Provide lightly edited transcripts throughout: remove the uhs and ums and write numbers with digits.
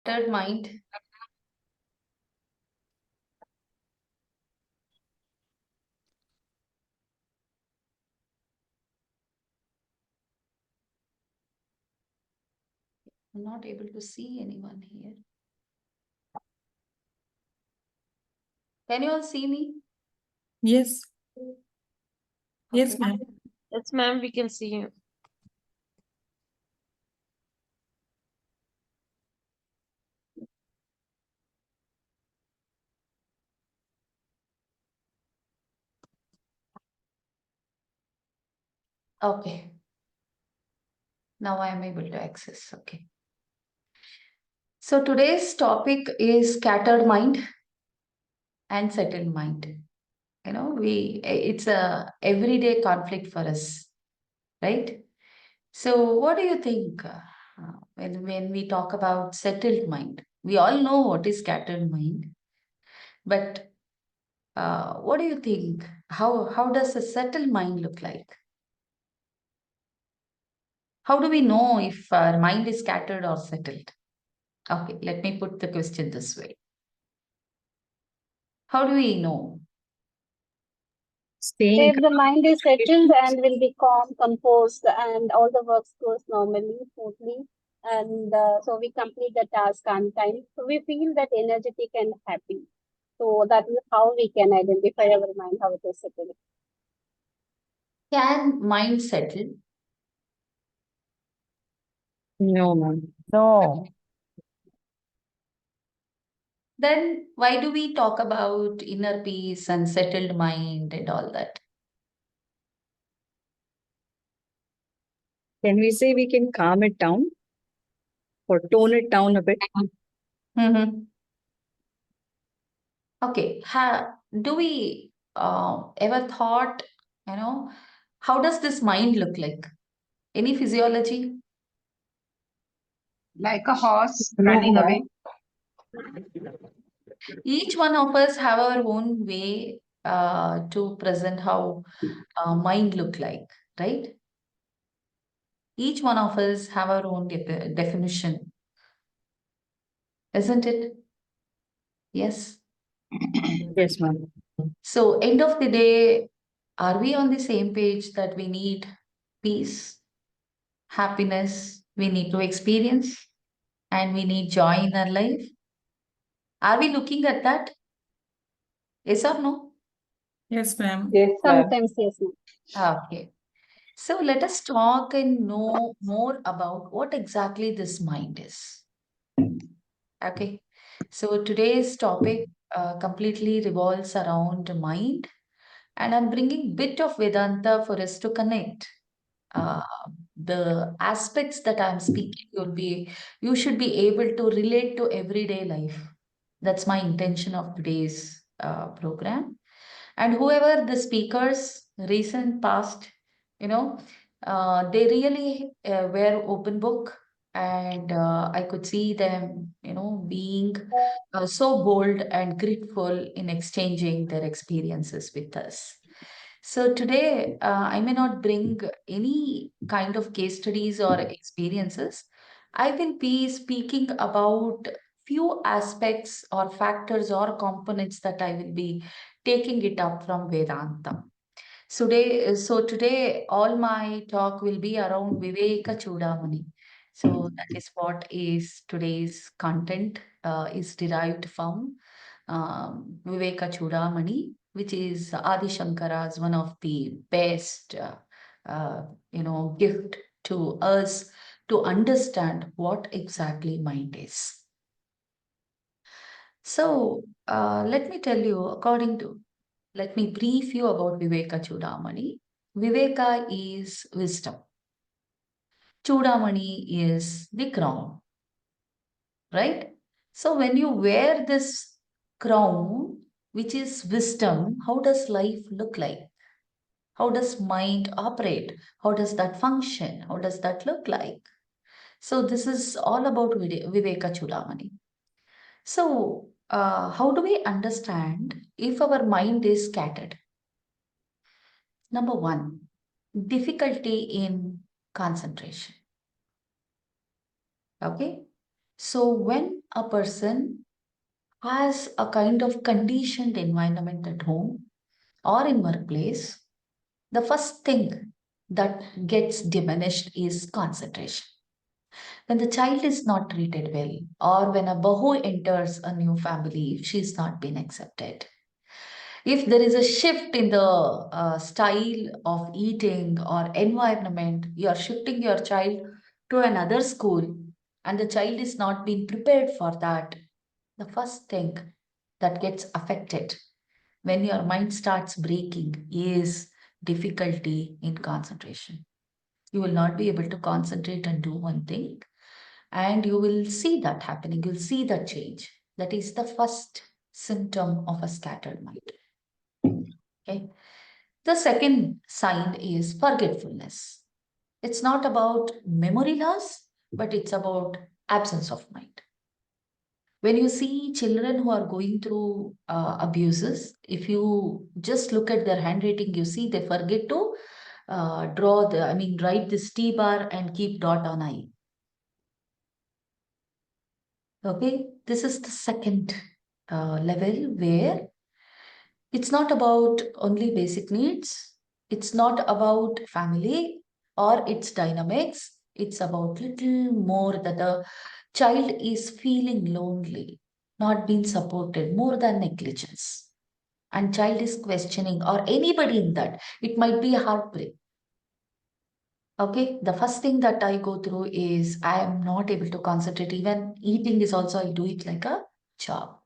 Third mind. I'm not able to see anyone here. Can you all see me? Yes. Yes, Okay. ma'am. Yes, ma'am, we can see you. Okay. Now I am able to access. Okay. So today's topic is scattered mind and settled mind. You know, it's a everyday conflict for us, right? So what do you think when we talk about settled mind? We all know what is scattered mind, but what do you think? How does a settled mind look like? How do we know if our mind is scattered or settled? Okay, let me put the question this way. How do we know? Staying If the mind is settled and will be calm, composed, and all the works goes normally, smoothly, and so we complete the task on time, so we feel that energetic and happy. So that is how we can identify our mind, how it is settled. Can mind settle? No, ma'am. No, Then why do we talk about inner peace and settled mind and all that? Can we say we can calm it down or tone it down a bit? Mm-hmm. Okay. Do we ever thought, how does this mind look like? Any physiology? Like a horse No, running ma'am. away. Each one of us have our own way to present how mind look like, right? Each one of us have our own definition, isn't it? Yes. Yes, ma'am. So end of the day, are we on the same page that we need peace, happiness, we need to experience, and we need joy in our life? Are we looking at that? Yes or no? Yes, ma'am. yes, ma'am. Sometimes, yes, ma'am. Okay. So let us talk and know more about what exactly this mind is. Okay. So today's topic completely revolves around mind, and I'm bringing bit of Vedanta for us to connect. Uh, the aspects that I'm speaking you should be able to relate to everyday life. That's my intention of today's program. And whoever the speakers, recent, past, you know, they really were open book, and I could see them, being so bold and grateful in exchanging their experiences with us. So today, I may not bring any kind of case studies or experiences. I will be speaking about few aspects or factors or components that I will be taking it up from Vedanta. So today, all my talk will be around Viveka Chudamani. So that is what is today's content is derived from Viveka Chudamani, which is Adi Shankara's one of the best, gift to us to understand what exactly mind is. So let me tell you, let me brief you about Viveka Chudamani. Viveka is wisdom. Chudamani is the crown, right? So when you wear this crown, which is wisdom, how does life look like? How does mind operate? How does that function? How does that look like? So this is all about Viveka Chudamani. So how do we understand if our mind is scattered? Number one, difficulty in concentration. Okay. So when a person has a kind of conditioned environment at home or in workplace, the first thing that gets diminished is concentration. When the child is not treated well, or when a bahu enters a new family, if she's not been accepted, if there is a shift in the style of eating or environment, you are shifting your child to another school and the child is not being prepared for that, the first thing that gets affected when your mind starts breaking is difficulty in concentration. You will not be able to concentrate and do one thing, and you will see that happening. You'll see that change. That is the first symptom of a scattered mind. Okay. The second sign is forgetfulness. It's not about memory loss, but it's about absence of mind. When you see children who are going through abuses, if you just look at their handwriting, you see they forget to write this T bar and keep dot on I. Okay, this is the second level where it's not about only basic needs. It's not about family or its dynamics. It's about little more that the child is feeling lonely, not being supported, more than negligence. And child is questioning, or anybody in that, it might be a heartbreak. Okay, the first thing that I go through is I am not able to concentrate. Even eating is also, I do it like a job.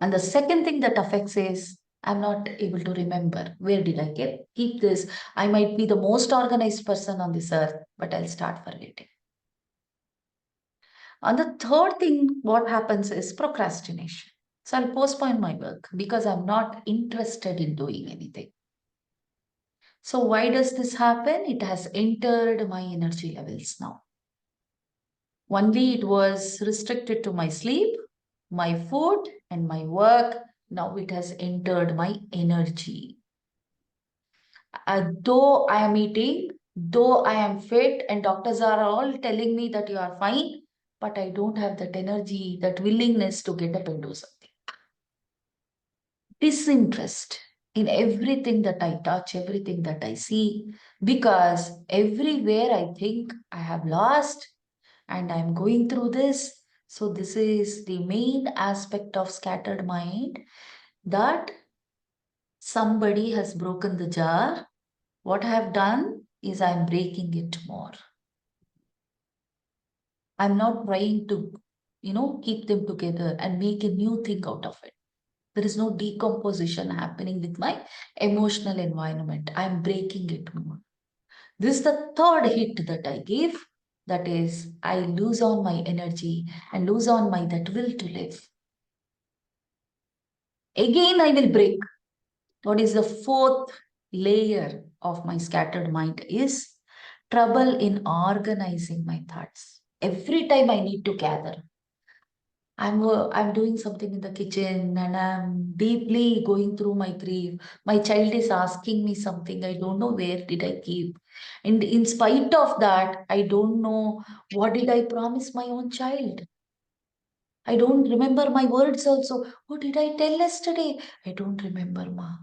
And the second thing that affects is I'm not able to remember where did I keep this. I might be the most organized person on this earth, but I'll start forgetting. And the third thing, what happens is procrastination. So I'll postpone my work because I'm not interested in doing anything. So why does this happen? It has entered my energy levels now. Only it was restricted to my sleep, my food, and my work. Now it has entered my energy. Though I am eating, though I am fit, and doctors are all telling me that you are fine, but I don't have that energy, that willingness to get up and do something. Disinterest in everything that I touch, everything that I see, because everywhere I think I have lost and I'm going through this. So, this is the main aspect of scattered mind, that somebody has broken the jar. What I have done is I'm breaking it more. I'm not trying to, keep them together and make a new thing out of it. There is no decomposition happening with my emotional environment. I'm breaking it more. This is the third hit that I give. That is, I lose on my energy and lose on my that will to live. Again, I will break. What is the fourth layer of my scattered mind is trouble in organizing my thoughts. Every time I need to gather, I'm doing something in the kitchen and I'm deeply going through my grief. My child is asking me something. I don't know where did I keep. And in spite of that, I don't know what did I promise my own child. I don't remember my words also. What did I tell yesterday? I don't remember, ma.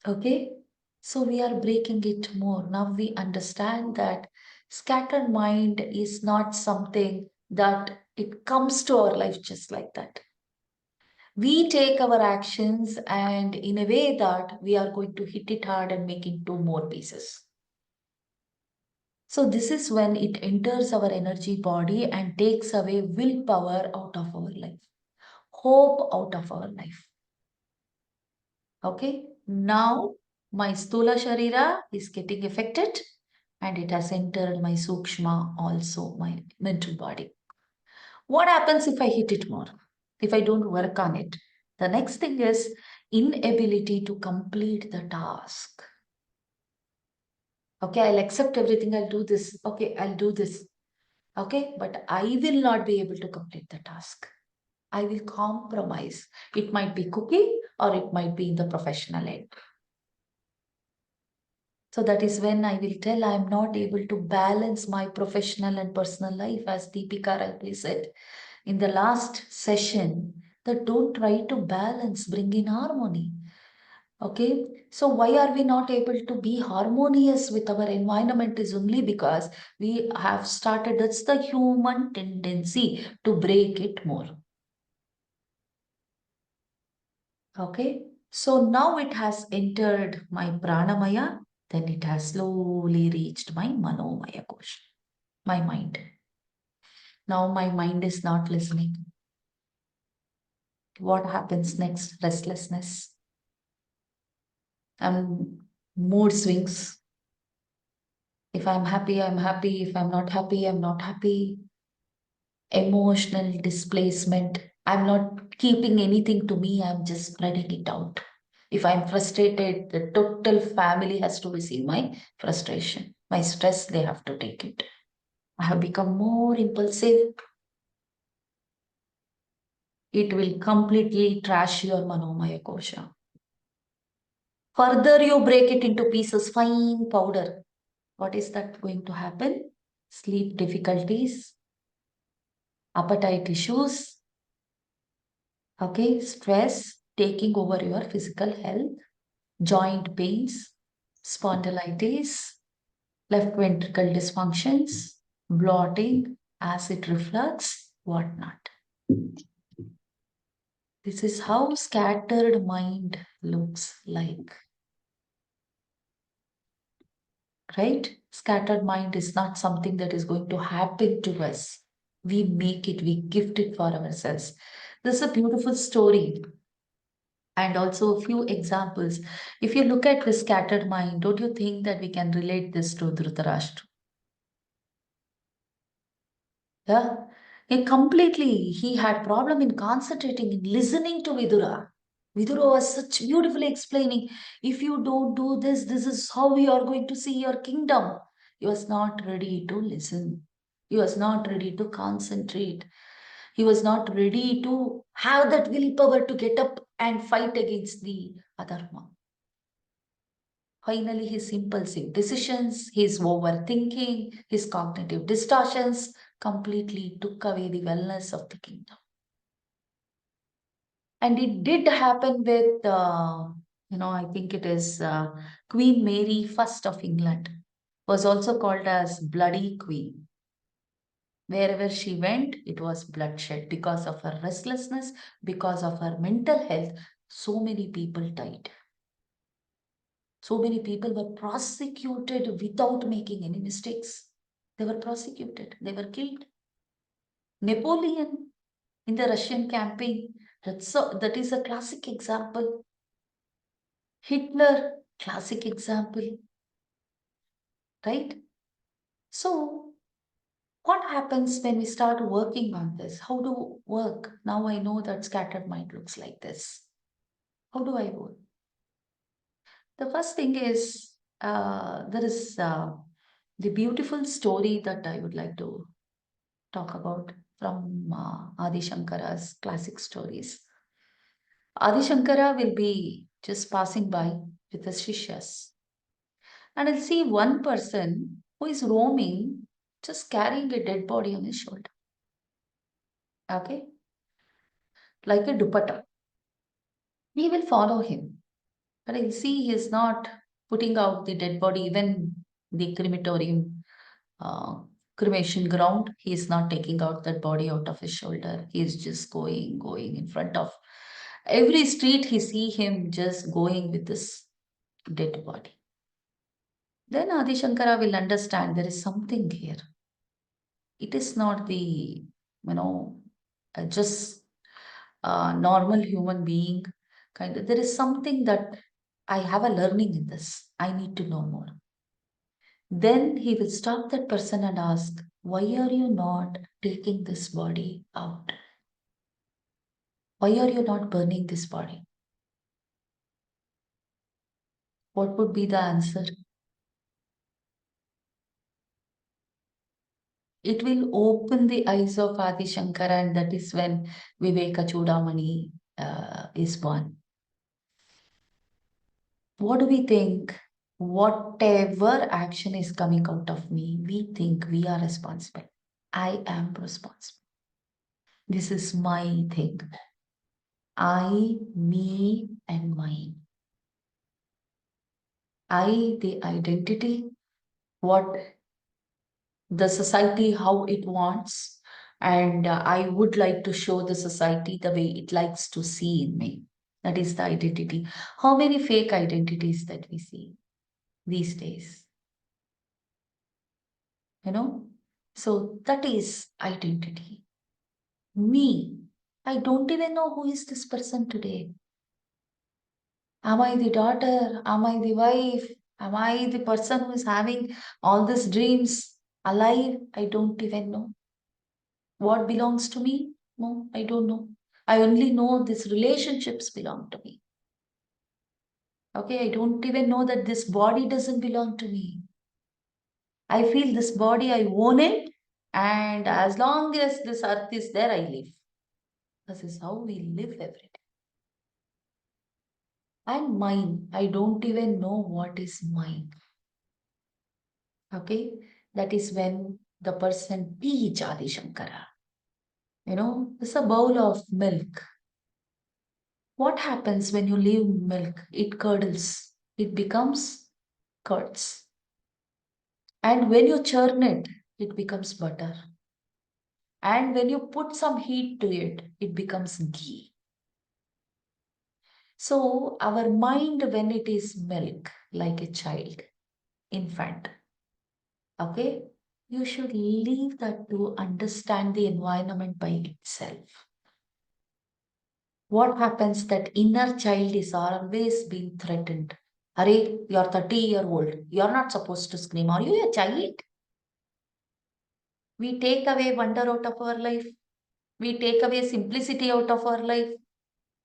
Okay? So we are breaking it more. Now we understand that scattered mind is not something that it comes to our life just like that. We take our actions and in a way that we are going to hit it hard and make it two more pieces. So this is when it enters our energy body and takes away willpower out of our life, hope out of our life. Okay, now my Stula Sharira is getting affected and it has entered my Sukshma, also my mental body. What happens if I hit it more? If I don't work on it? The next thing is inability to complete the task. Okay, I'll accept everything, I'll do this. Okay, I'll do this. Okay, but I will not be able to complete the task. I will compromise. It might be cooking or it might be in the professional end. So that is when I will tell I am not able to balance my professional and personal life, as Deepika rightly said in the last session, that don't try to balance, bring in harmony. Okay, so why are we not able to be harmonious with our environment is only because we have started, that's the human tendency to break it more. Okay, so now it has entered my pranamaya, then it has slowly reached my manomaya kosha, my mind. Now my mind is not listening. What happens next? Restlessness and mood swings. If I'm happy, I'm happy. If I'm not happy, I'm not happy. Emotional displacement. I'm not keeping anything to me, I'm just spreading it out. If I'm frustrated, the total family has to receive my frustration. My stress, they have to take it. I have become more impulsive. It will completely trash your manomaya kosha. Further, you break it into pieces, fine powder. What is that going to happen? Sleep difficulties, appetite issues, okay, stress taking over your physical health, joint pains, spondylitis, left ventricle dysfunctions, bloating, acid reflux, whatnot. This is how scattered mind looks like. Right? Scattered mind is not something that is going to happen to us. We make it, we gift it for ourselves. This is a beautiful story. And also a few examples. If you look at the scattered mind, don't you think that we can relate this to Dhritarashtra? Yeah, he had problem in concentrating, in listening to Vidura. Vidura was such beautifully explaining, if you don't do this, this is how you are going to see your kingdom. He was not ready to listen. He was not ready to concentrate. He was not ready to have that willpower to get up and fight against the adharma. Finally, his impulsive decisions, his overthinking, his cognitive distortions completely took away the wellness of the kingdom. And it did happen with, I think it is Queen Mary First of England, was also called as Bloody Queen. Wherever she went, it was bloodshed because of her restlessness, because of her mental health. So many people died. So many people were prosecuted without making any mistakes. They were prosecuted, they were killed. Napoleon in the Russian campaign, that is a classic example. Hitler, classic example, right? So, what happens when we start working on this? How to work? Now I know that scattered mind looks like this. How do I work? The first thing is there is the beautiful story that I would like to talk about from Adi Shankara's classic stories. Adi Shankara will be just passing by with his shishyas, and I'll see one person who is roaming, just carrying a dead body on his shoulder. Okay, like a dupatta. We will follow him, but I'll see he is not putting out the dead body, even the crematorium uh, cremation ground. He is not taking out that body out of his shoulder. He is just going in front of every street. He see him just going with this dead body. Then Adi Shankara will understand there is something here. It is not the, just a normal human being kind of. There is something that I have a learning in this. I need to know more. Then he will stop that person and ask, why are you not taking this body out? Why are you not burning this body? What would be the answer? It will open the eyes of Adi Shankara, and that is when Viveka Chudamani is born. What do we think? whatever action is coming out of me, we think we are responsible. I am responsible. This is my thing. I, me, and mine. I, the identity, what the society, how it wants, and I would like to show the society the way it likes to see in me. That is the identity. How many fake identities that we see these days? You know? So that is identity. Me. I don't even know who is this person today. Am I the daughter? Am I the wife? Am I the person who is having all these dreams alive? I don't even know. What belongs to me? No, I don't know. I only know these relationships belong to me. Okay, I don't even know that this body doesn't belong to me. I feel this body, I own it, and as long as this earth is there, I live. This is how we live every day. And mine, I don't even know what is mine. Okay, that is when the person P. Jadi Shankara. It's a bowl of milk. What happens when you leave milk? It curdles, it becomes curds. And when you churn it, it becomes butter. And when you put some heat to it, it becomes ghee. So our mind, when it is milk, like a child, infant, okay, you should leave that to understand the environment by itself. What happens that inner child is always being threatened. Arey, you're 30-year-old. You're not supposed to scream. Are you a child? We take away wonder out of our life. We take away simplicity out of our life.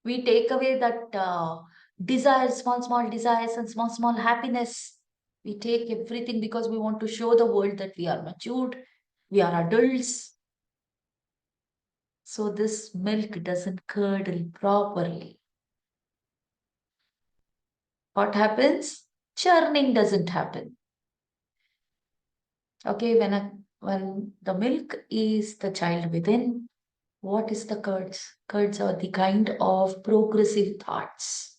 We take away that desires, small desires and small happiness. We take everything because we want to show the world that we are matured. We are adults. So this milk doesn't curdle properly. What happens? Churning doesn't happen. Okay, when the milk is the child within, what is the curds? Curds are the kind of progressive thoughts.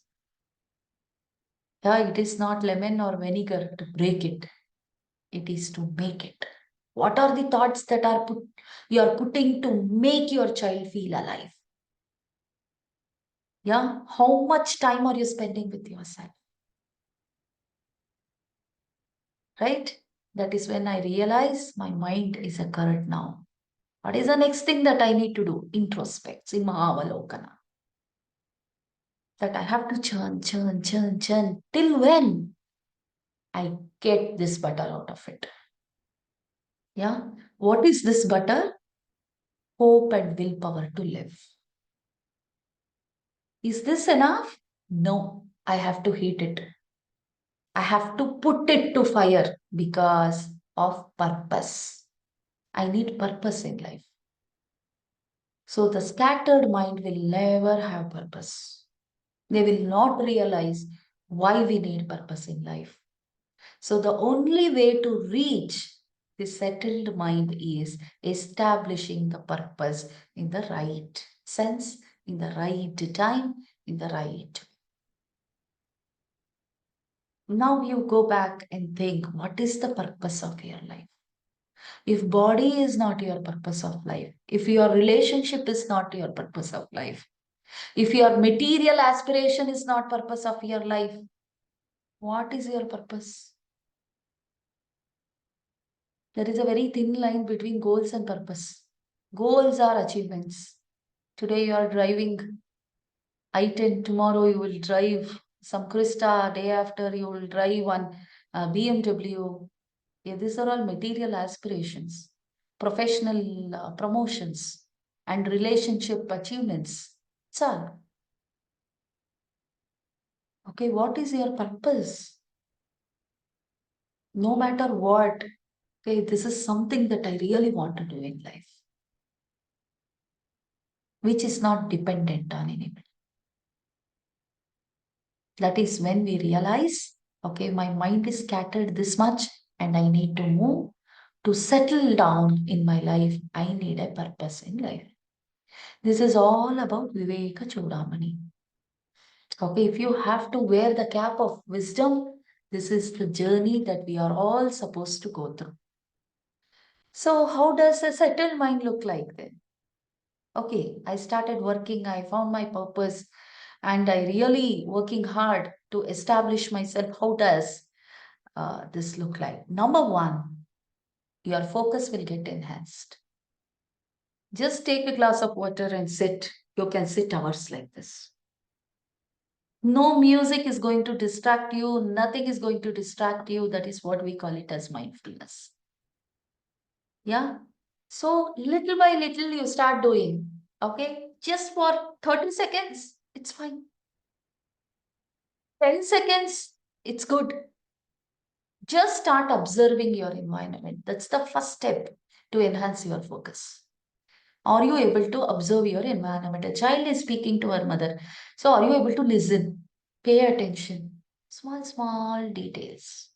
Yeah, it is not lemon or vinegar to break it. It is to make it. What are the thoughts that you are putting to make your child feel alive? Yeah, how much time are you spending with yourself? Right? That is when I realize my mind is a curd now. What is the next thing that I need to do? Introspect, Simhavalokana. That I have to churn. Till when I get this butter out of it. Yeah. What is this butter? Hope and willpower to live. Is this enough? No. I have to heat it. I have to put it to fire because of purpose. I need purpose in life. So the scattered mind will never have purpose. They will not realize why we need purpose in life. So the only way to reach the settled mind is establishing the purpose in the right sense, in the right time, in the right. Now you go back and think, what is the purpose of your life? If body is not your purpose of life, if your relationship is not your purpose of life, if your material aspiration is not purpose of your life, what is your purpose? There is a very thin line between goals and purpose. Goals are achievements. Today you are driving I-10, tomorrow you will drive some Krista, day after you will drive one BMW. Yeah, these are all material aspirations, professional promotions, and relationship achievements. That's all. Okay, what is your purpose? No matter what, okay, this is something that I really want to do in life, which is not dependent on anybody. That is when we realize Okay, my mind is scattered this much and I need to move to settle down in my life. I need a purpose in life. This is all about Viveka Chudamani. Okay, if you have to wear the cap of wisdom, this is the journey that we are all supposed to go through. So, how does a settled mind look like then? Okay, I started working, I found my purpose, and I really working hard to establish myself. How does this look like? Number one, your focus will get enhanced. Just take a glass of water and sit. You can sit hours like this. No music is going to distract you. Nothing is going to distract you. That is what we call it as mindfulness. Yeah. So little by little you start doing. Okay. Just for 30 seconds, it's fine. 10 seconds, it's good. Just start observing your environment. That's the first step to enhance your focus. Are you able to observe your environment? A child is speaking to her mother. So are you able to listen? Pay attention. Small, small details.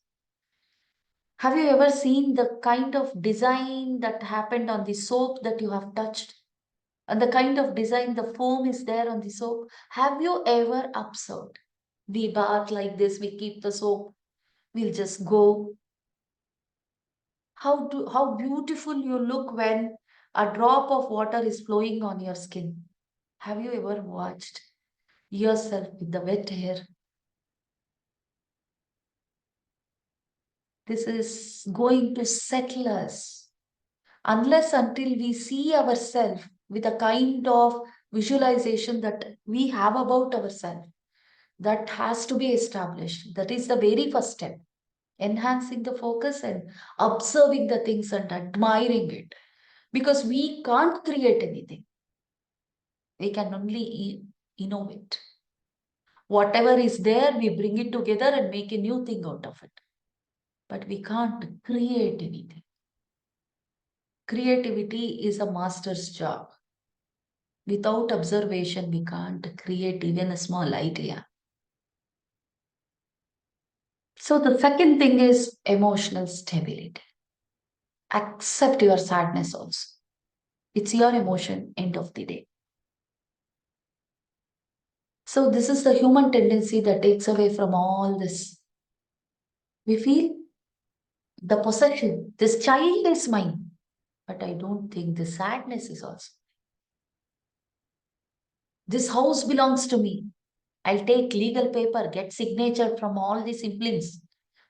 Have you ever seen the kind of design that happened on the soap that you have touched? And the kind of design, the foam is there on the soap? Have you ever observed? We bath like this, we keep the soap, we'll just go. How beautiful you look when a drop of water is flowing on your skin. Have you ever watched yourself with the wet hair? This is going to settle us. Unless until we see ourselves with a kind of visualization that we have about ourselves, that has to be established. That is the very first step. Enhancing the focus and observing the things and admiring it. Because we can't create anything. We can only innovate. Whatever is there, we bring it together and make a new thing out of it. But we can't create anything. Creativity is a master's job. Without observation, we can't create even a small idea. So the second thing is emotional stability. Accept your sadness also. It's your emotion, end of the day. So this is the human tendency that takes away from all this. We feel the possession. This child is mine. But I don't think the sadness is also. This house belongs to me. I'll take legal paper, get signature from all the siblings,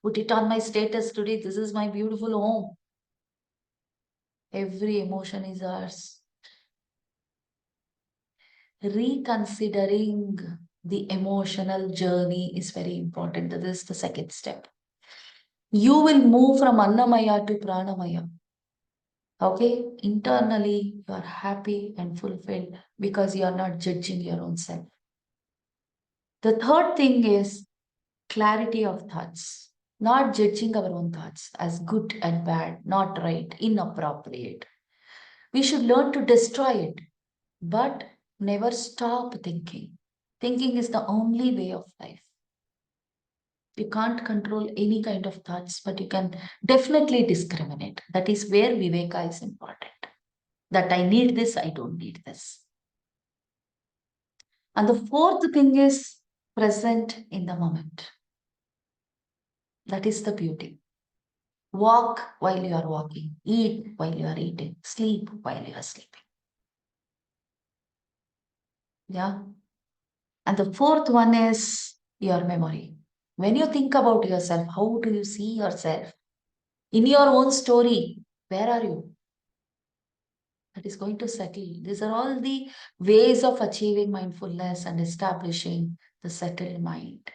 put it on my status today. This is my beautiful home. Every emotion is ours. Reconsidering the emotional journey is very important. That is the second step. You will move from Annamaya to Pranamaya. Okay, internally you are happy and fulfilled because you are not judging your own self. The third thing is clarity of thoughts, not judging our own thoughts as good and bad, not right, inappropriate. We should learn to destroy it, but never stop thinking. Thinking is the only way of life. You can't control any kind of thoughts, but you can definitely discriminate. That is where Viveka is important. That I need this, I don't need this. And the fourth thing is present in the moment. That is the beauty. Walk while you are walking, eat while you are eating, sleep while you are sleeping. Yeah. And the fourth one is your memory. When you think about yourself, how do you see yourself? In your own story, where are you? That is going to settle. These are all the ways of achieving mindfulness and establishing the settled mind,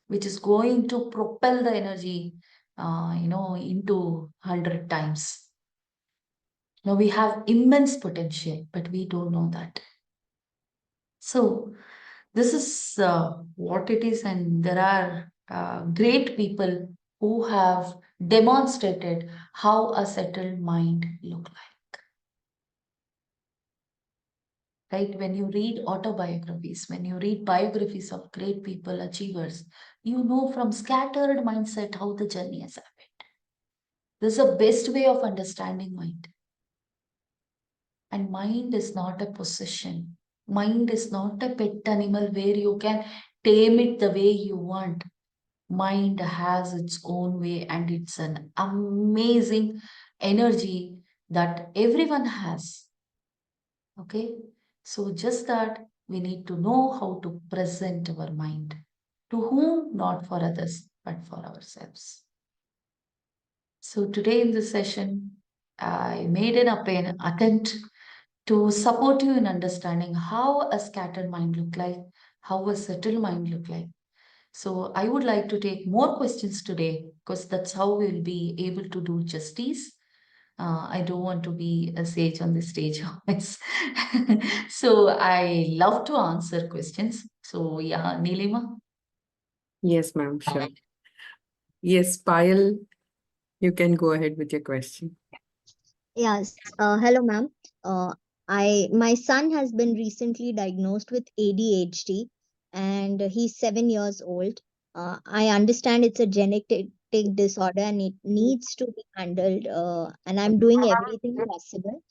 which is going to propel the energy, into 100 times. Now we have immense potential, but we don't know that. So this is what it is, and there are great people who have demonstrated how a settled mind look like. right? When you read autobiographies, when you read biographies of great people, achievers, you know from scattered mindset how the journey has happened. This is the best way of understanding mind. And mind is not a possession. Mind is not a pet animal where you can tame it the way you want. Mind has its own way, and it's an amazing energy that everyone has. Okay? So, just that we need to know how to present our mind. To whom? Not for others, but for ourselves. So, today in this session, I made an attempt to support you in understanding how a scattered mind look like, how a settled mind look like. So I would like to take more questions today because that's how we'll be able to do justice. I don't want to be a sage on the stage always. So I love to answer questions. So yeah, Nilima. Yes, ma'am, sure. Yes, Payal, you can go ahead with your question. Yes, hello, ma'am. My son has been recently diagnosed with ADHD, and he's 7 years old. I understand it's a genetic disorder and it needs to be handled. And I'm doing everything possible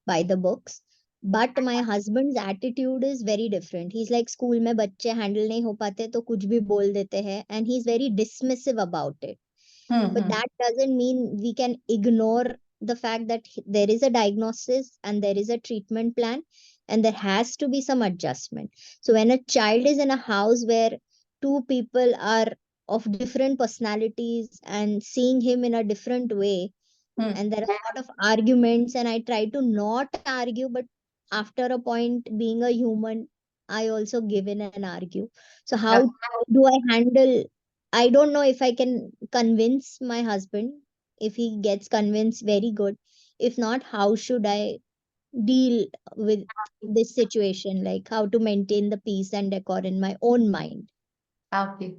by the books. But my husband's attitude is very different. He's like, school में बच्चे handle नहीं हो पाते तो कुछ भी बोल देते हैं, and he's very dismissive about it. But Hmm. that doesn't mean we can ignore the fact that there is a diagnosis and there is a treatment plan and there has to be some adjustment. So when a child is in a house where two people are of different personalities and seeing him in a different way, Hmm. and there are a lot of arguments, and I try to not argue, but after a point, being a human, I also give in and argue. So how do I handle? I don't know if I can convince my husband. If he gets convinced, very good. If not, how should I deal with this situation, like how to maintain the peace and decor in my own mind? Okay.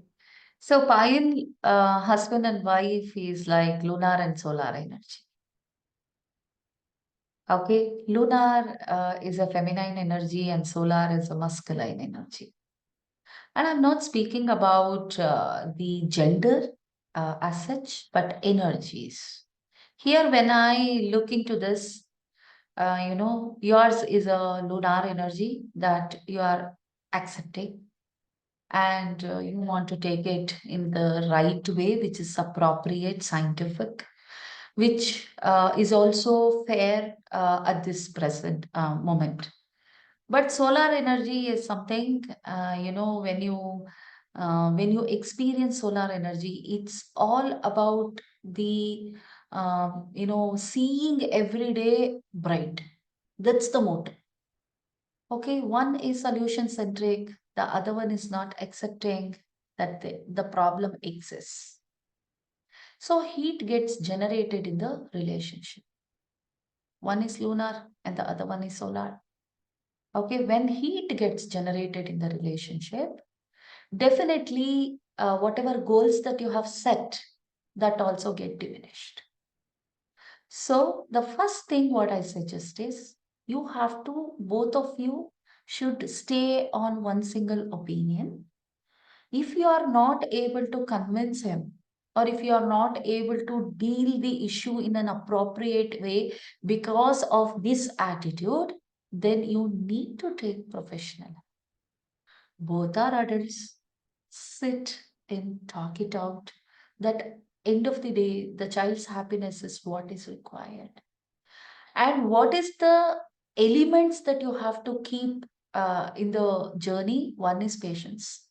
So Payal, husband and wife is like lunar and solar energy. Okay, lunar is a feminine energy and solar is a masculine energy. And I'm not speaking about the gender as such, but energies. Here, when I look into this, yours is a lunar energy that you are accepting and you want to take it in the right way, which is appropriate, scientific, which is also fair at this present moment. But solar energy is something, when you experience solar energy, it's all about the, seeing every day bright. That's the motto. Okay, one is solution centric, the other one is not accepting that the problem exists. So heat gets generated in the relationship. One is lunar and the other one is solar. Okay, when heat gets generated in the relationship, definitely whatever goals that you have set, that also get diminished. So the first thing what I suggest is you have to, both of you should stay on one single opinion. If you are not able to convince him, or if you are not able to deal the issue in an appropriate way because of this attitude, then you need to take professional. Both are adults. Sit and talk it out. That end of the day, the child's happiness is what is required. And what is the elements that you have to keep in the journey? One is patience.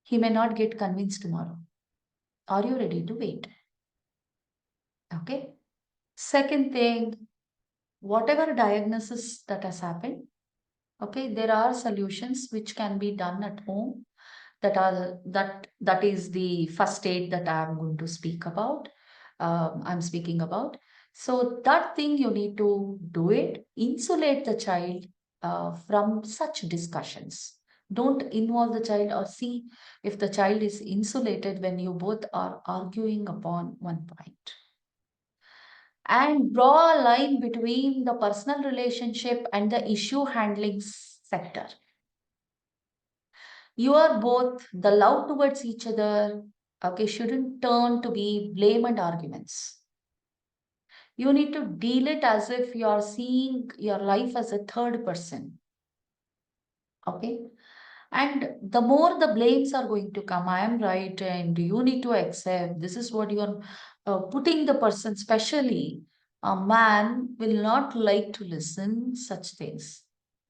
He may not get convinced tomorrow. Are you ready to wait? Okay. Second thing, whatever diagnosis that has happened, okay, there are solutions which can be done at home. That is the first aid that I'm going to speak about. I'm speaking about. So that thing you need to do it. Insulate the child from such discussions. Don't involve the child or see if the child is insulated when you both are arguing upon one point. and draw a line between the personal relationship and the issue handling sector. You are both, the love towards each other, okay, shouldn't turn to be blame and arguments. You need to deal it as if you are seeing your life as a third person. Okay. And the more the blames are going to come, I am right, and you need to accept this is what you are putting the person, especially a man, will not like to listen such things.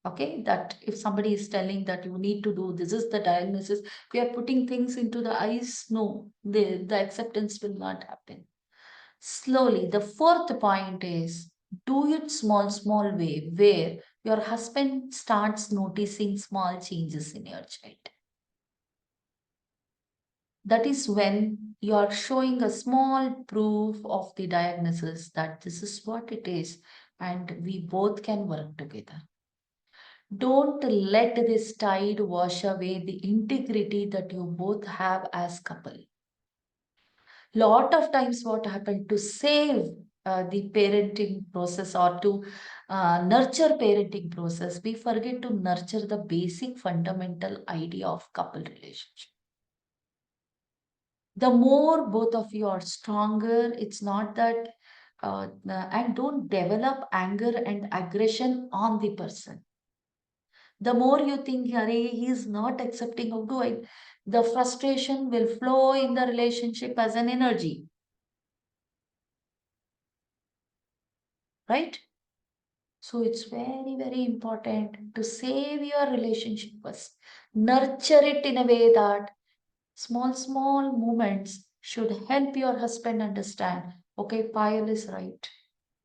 Okay, that if somebody is telling that you need to do this is the diagnosis, we are putting things into the eyes, no, the acceptance will not happen. Slowly, the fourth point is do it small way where your husband starts noticing small changes in your child. That is when you are showing a small proof of the diagnosis that this is what it is and we both can work together. Don't let this tide wash away the integrity that you both have as couple. Lot of times what happened to save the parenting process or to nurture parenting process, we forget to nurture the basic fundamental idea of couple relationship. The more both of you are stronger, it's not that and don't develop anger and aggression on the person. The more you think, Hare, he is not accepting of doing, the frustration will flow in the relationship as an energy. Right? So it's very important to save your relationship first. Nurture it in a way that small movements should help your husband understand, okay, Payal is right.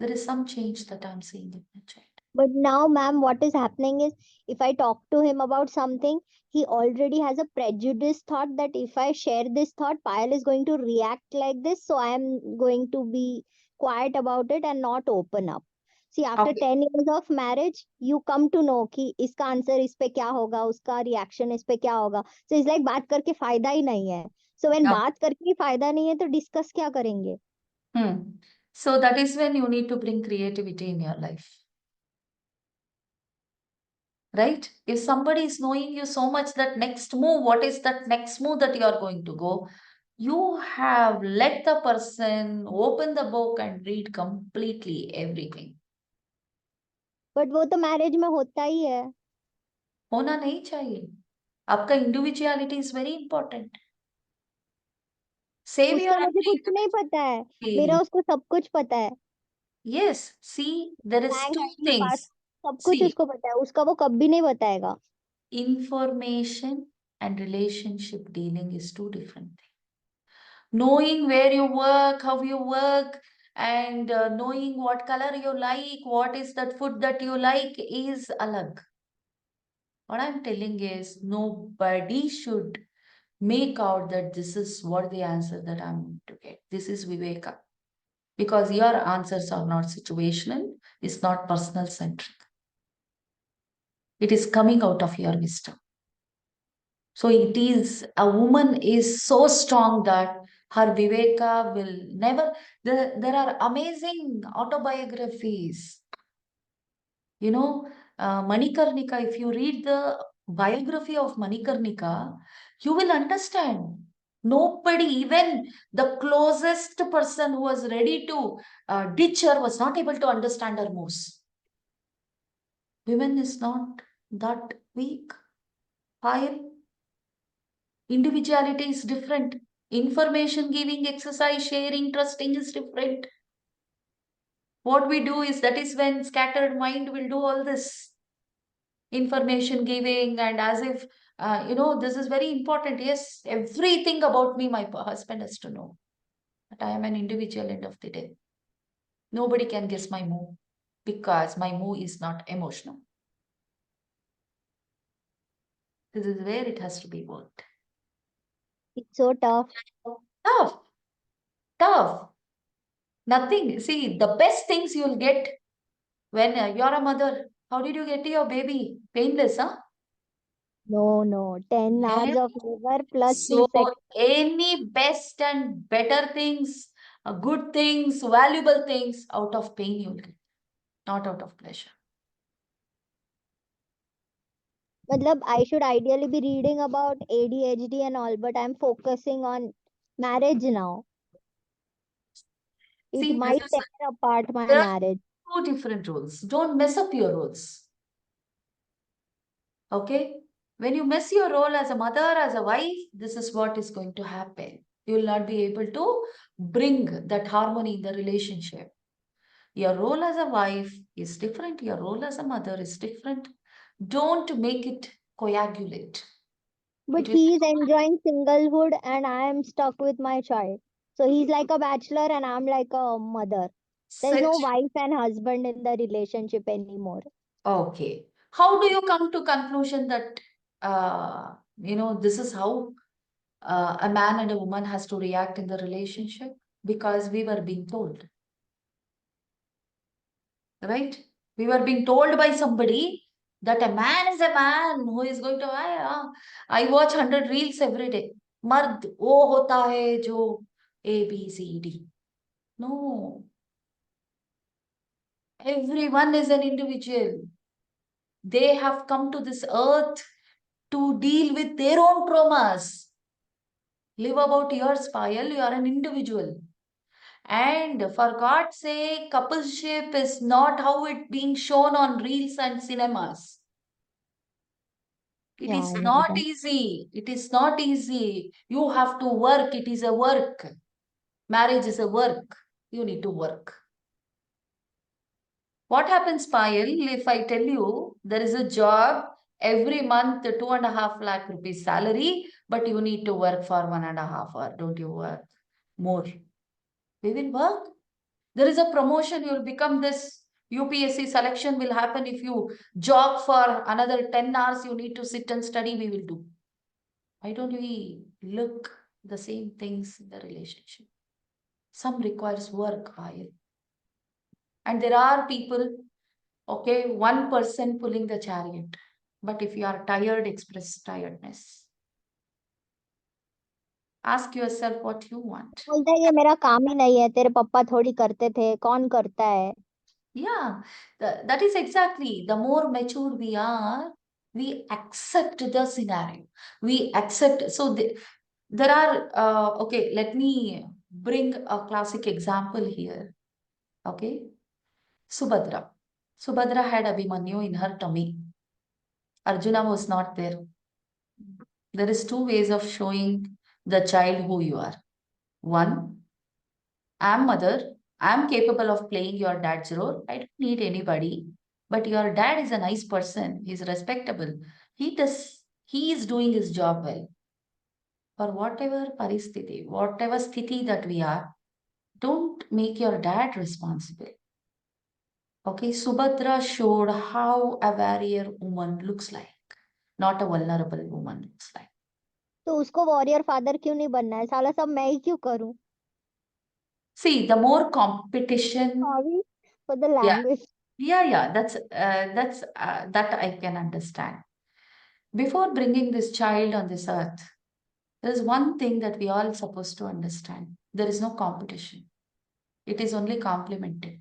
There is some change that I'm seeing in my child. But now, ma'am, what is happening is if I talk to him about something, he already has a prejudice thought that if I share this thought, Payal is going to react like this. So I am going to be quiet about it and not open up. See, after Okay. 10 years of marriage, you come to know कि इसका answer इस पे क्या होगा, उसका reaction इस पे क्या होगा. So it's like बात करके फायदा ही नहीं है. So when Yeah. बात करके ही फायदा नहीं है तो डिस्कस क्या करेंगे? So that is when you need to bring creativity in your life. Right? If somebody is knowing you so much that next move, what is that next move that you are going to go? You have let the person open the book and read completely everything. But वो तो marriage में होता ही है. होना नहीं चाहिए. आपका individuality is very important. Save your उसका मुझे कुछ नहीं पता है. मेरा उसको सब कुछ पता है. Yes, see, there is bank two ID pass things. सब कुछ See, उसको पता है. उसका वो कभी नहीं बताएगा. information and relationship dealing is two different things. Knowing where you work, how you work, and knowing what color you like, what is that food that you like is alag. What I'm telling is nobody should make out that this is what the answer that I'm going to get. This is Viveka. Because your answers are not situational, it's not personal centric. It is coming out of your wisdom. So it is, a woman is so strong that her Viveka will never, there are amazing autobiographies. You know, Manikarnika, if you read the biography of Manikarnika, you will understand. Nobody, even the closest person who was ready to ditch her, was not able to understand her moves. Women is not that weak. Payal, individuality is different. Information giving, exercise, sharing, trusting is different. What we do is that is when scattered mind will do all this. Information giving and as if, this is very important. Yes, everything about me, my husband has to know. But I am an individual end of the day. Nobody can guess my move because my move is not emotional. This is where it has to be worked. It's so tough. Tough. Nothing. See, the best things you'll get when you're a mother. How did you get your baby? Painless, huh? No. 10 hours Yeah. of labor plus So C-section. any best and better things good things, valuable things out of pain you'll get, not out of pleasure. Matlab, I should ideally be reading about ADHD and all, but I'm focusing on marriage now. It See, might tear apart my there are marriage. two different roles. Don't mess up your roles. Okay? When you mess your role as a mother, as a wife, this is what is going to happen. You will not be able to bring that harmony in the relationship. Your role as a wife is different. Your role as a mother is different. Don't make it coagulate. But It will he is enjoying singlehood and I am stuck with my child. So he's like a bachelor and I'm like a mother. There's set. no wife and husband in the relationship anymore. Okay. How do you come to conclusion that this is how a man and a woman has to react in the relationship? Because we were being told, right? We were being told by somebody that a man is a man who is going to. I watch 100 reels every day. Mard wo hota hai jo A, B, C, D. No, everyone is an individual. They have come to this earth to deal with their own traumas. Live about yours, Payal. You are an individual. And for God's sake, coupleship is not how it being shown on reels and cinemas. It Yeah, is I know not that. easy. It is not easy. You have to work. It is a work. Marriage is a work. You need to work. What happens, Payal, if I tell you there is a job every month, 2.5 lakh rupees salary, but you need to work for 1.5 hour. Don't you work more? We will work. There is a promotion, you'll become this. UPSC selection will happen if you jog for another 10 hours, you need to sit and study, we will do. Why don't we look the same things in the relationship? Some requires work, Payal. And there are people, okay, one person pulling the chariot. But if you are tired, express tiredness. Ask yourself what you want. बोलता है ये मेरा काम ही नहीं है तेरे पापा थोड़ी करते थे कौन करता है Yeah, that is exactly. The more matured we are, we accept the scenario. We accept. So there are, okay, let me bring a classic example here. Okay, Subhadra. Subhadra had Abhimanyu in her tummy. Arjuna was not there. There is two ways of showing the child who you are. One, I'm mother. I'm capable of playing your dad's role. I don't need anybody. But your dad is a nice person. He's respectable. He is doing his job well. For whatever paristhiti, whatever sthiti that we are, don't make your dad responsible. Okay, Subhadra showed how a warrior woman looks like, not a vulnerable woman looks like. तो उसको warrior father क्यों नहीं बनना है साला सब मैं ही क्यों करूं See, the more competition, sorry for the yeah, language yeah, that I can understand. Before bringing this child on this earth, there is one thing that we all supposed to understand. There is no competition. It is only complementing.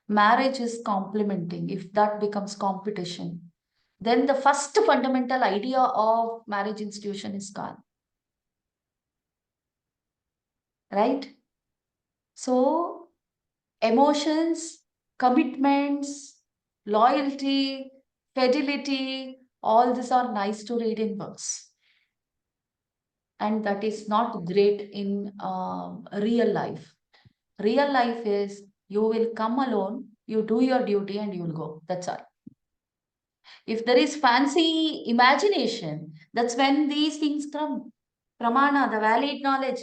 Marriage is complementing. If that becomes competition, then the first fundamental idea of marriage institution is gone. Right? So, emotions, commitments, loyalty, fidelity, all these are nice to read in books. And that is not great in real life. Real life is you will come alone, you do your duty, and you will go. That's all. If there is fancy imagination, that's when these things come. Pramana, the valid knowledge.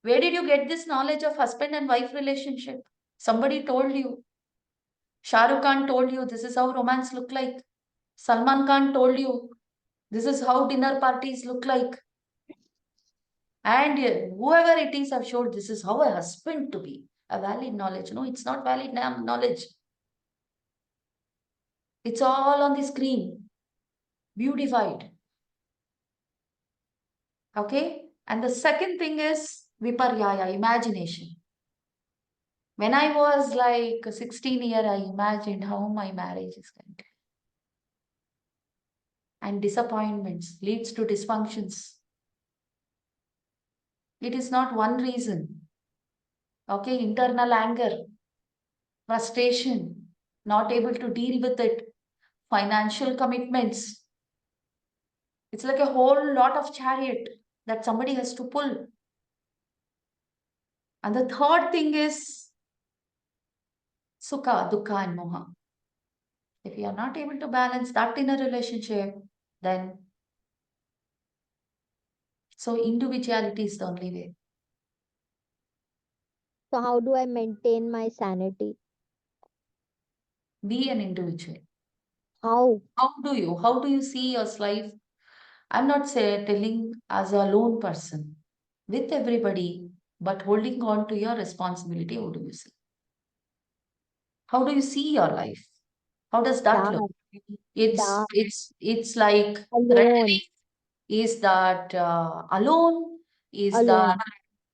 Where did you get this knowledge of husband and wife relationship? Somebody told you. Shah Rukh Khan told you this is how romance look like. Salman Khan told you this is how dinner parties look like. And whoever it is have showed this is how a husband to be. A valid knowledge. No, it's not valid knowledge. It's all on the screen. Beautified. Okay? And the second thing is viparyaya, imagination. When I was like 16 year, I imagined how my marriage is going to be. And disappointments leads to dysfunctions. It is not one reason. Okay, internal anger, frustration, not able to deal with it, financial commitments. It's like a whole lot of chariot that somebody has to pull. And the third thing is sukha, dukkha, and moha. If you are not able to balance that in a relationship, then so individuality is the only way. So how do I maintain my sanity? Be an individual. How? How do you see your life? I'm not telling as a lone person with everybody, but holding on to your responsibility. How do you see? How do you see your life? How does that Dark, look? It's dark, it's it's like alone, threatening. Is that alone? Is that alone.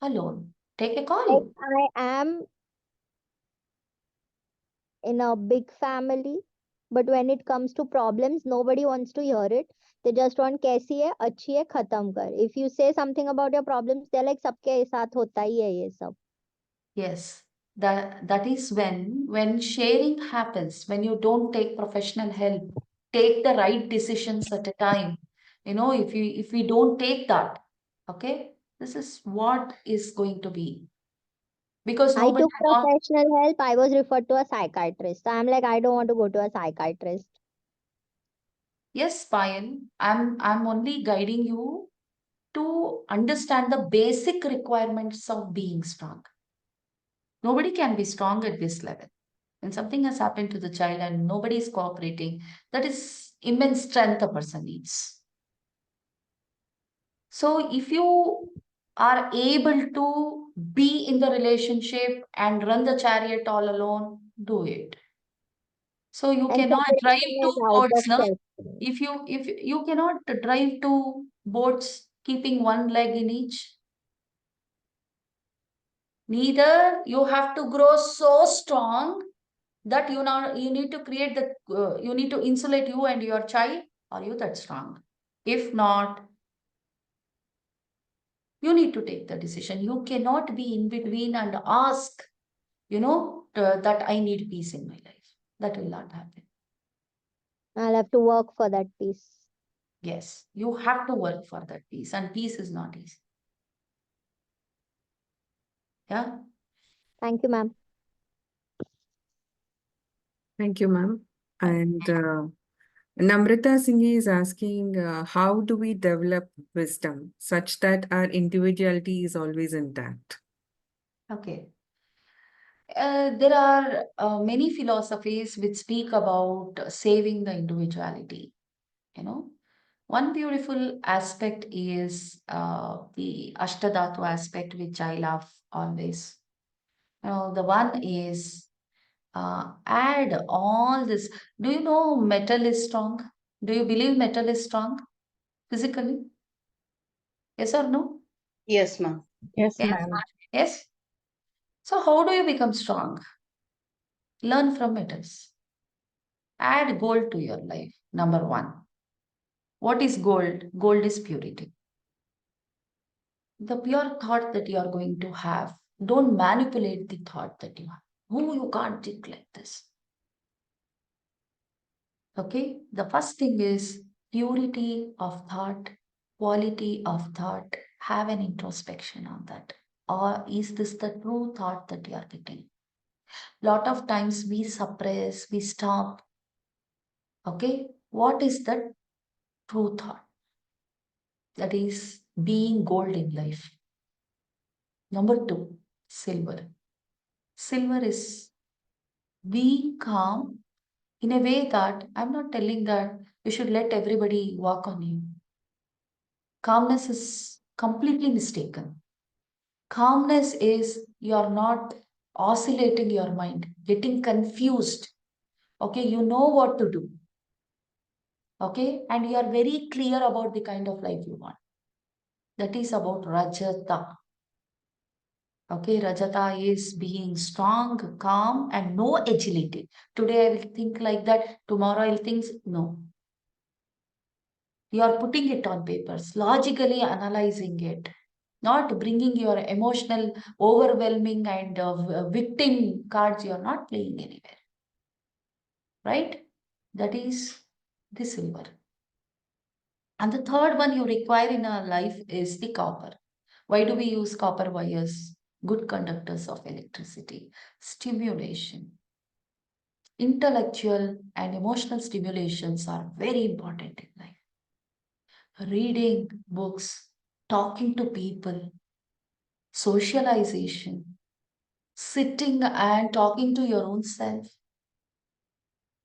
alone? Take a Like call. I am in a big family, but when it comes to problems, nobody wants to hear it. They just want कैसी है, अच्छी है, खत्म कर. If you say something about your problems, they're like सबके साथ होता ही है ये सब. Yes, that is when sharing happens, when you don't take professional help, take the right decisions at a time. You know, if we don't take that, okay, this is what is going to be. Because I nobody took wants. professional help. I was referred to a psychiatrist. So I'm like, I don't want to go to a psychiatrist. Yes, Payal, I'm only guiding you to understand the basic requirements of being strong. Nobody can be strong at this level. When something has happened to the child and nobody is cooperating, that is immense strength a person needs. So if you are able to be in the relationship and run the chariot all alone, do it. So you And cannot drive separation two is out boats, of no? question. If you cannot drive two boats keeping one leg in each, neither you have to grow so strong that you need to create the you need to insulate you and your child. Are you that strong? If not, you need to take the decision. You cannot be in between and ask, that I need peace in my life. That will not happen. I'll have to work for that peace. Yes, you have to work for that peace, and peace is not easy. Yeah. Thank you, ma'am. Thank you, ma'am. And Namrita Singh is asking, how do we develop wisdom such that our individuality is always intact? Okay. There are many philosophies which speak about saving the individuality. You know, one beautiful aspect is the Ashtadhatu aspect, which I love always. The one is add all this. Do you know metal is strong? Do you believe metal is strong physically? Yes or no? Yes, ma'am. Yes, Yes. ma'am. Yes. So how do you become strong? Learn from metals. Add gold to your life. Number one. What is gold? Gold is purity. The pure thought that you are going to have. Don't manipulate the thought that you have. Oh, you can't think like this. Okay, the first thing is purity of thought, quality of thought. Have an introspection on that. Or is this the true thought that you are getting? Lot of times we suppress, we stop. Okay, what is the true thought? That is being gold in life. Number two, silver. Silver is being calm in a way that I'm not telling that you should let everybody walk on you. Calmness is completely mistaken. Calmness is you're not oscillating your mind, getting confused. Okay, you know what to do. Okay, and you are very clear about the kind of life you want. That is about Rajata. Okay, Rajata is being strong, calm, and no agility. Today I will think like that, tomorrow I will think, no. You are putting it on papers, logically analyzing it, not bringing your emotional, overwhelming, and victim cards. You are not playing anywhere, right? That is the silver. And the third one you require in our life is the copper. Why do we use copper wires? Good conductors of electricity, stimulation. Intellectual and emotional stimulations are very important in life. Reading books, talking to people, socialization, sitting and talking to your own self